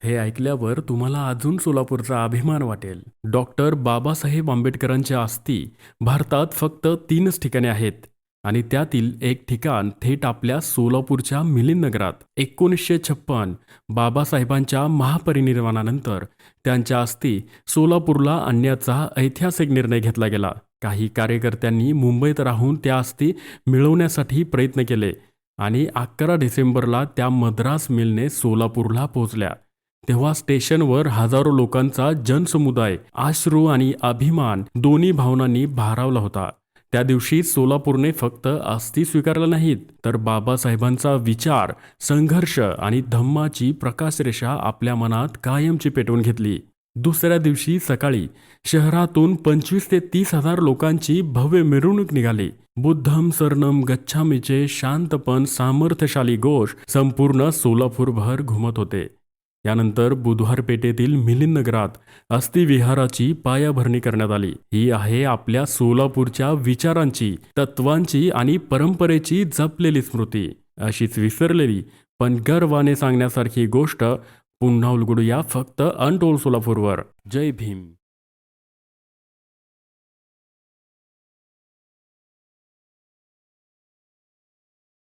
हे ऐकल्यावर तुम्हाला अजून सोलापूरचा अभिमान वाटेल. डॉक्टर बाबासाहेब आंबेडकरांच्या अस्थी भारतात फक्त 3च ठिकाणी आहेत आणि त्यातील एक ठिकाण थेट आपल्या सोलापूरच्या मिलिंद नगरात. 1956 बाबासाहेबांच्या महापरिनिर्वाणानंतर त्यांच्या अस्थी सोलापूरला आणण्याचा ऐतिहासिक निर्णय घेतला गेला. काही कार्यकर्त्यांनी मुंबईत राहून त्या अस्थी मिळवण्यासाठी प्रयत्न केले आणि 11 डिसेंबरला त्या मद्रास मिलने सोलापूरला पोहोचल्या. तेव्हा स्टेशनवर हजारो लोकांचा जनसमुदाय अश्रू आणि अभिमान दोन्ही भावनांनी भारावला होता. त्या दिवशी सोलापूरने फक्त अस्थी स्वीकारल्या नाहीत, तर बाबासाहेबांचा विचार, संघर्ष आणि धम्माची प्रकाशरेषा आपल्या मनात कायमची पेटवून घेतली. दुसऱ्या दिवशी सकाळी शहरातून 25 ते 30 हजार लोकांची भव्य मिरवणूक निघाली. बुद्धम शरणम गच्छामीचे शांतपण सामर्थ्यशाली घोष संपूर्ण सोलापूरभर घुमत होते. यानंतर बुधवार पेठेतील मिलिंद नगरात अस्थिविहाराची पायाभरणी करण्यात आली. ही आहे आपल्या सोलापूरच्या विचारांची, तत्वांची आणि परंपरेची जपलेली स्मृती. अशीच विसरलेली पण गर्वाने सांगण्यासारखी गोष्ट पुन्हा उलगडूया फक्त अनटोल्ड सोलापूरवर. जय भीम.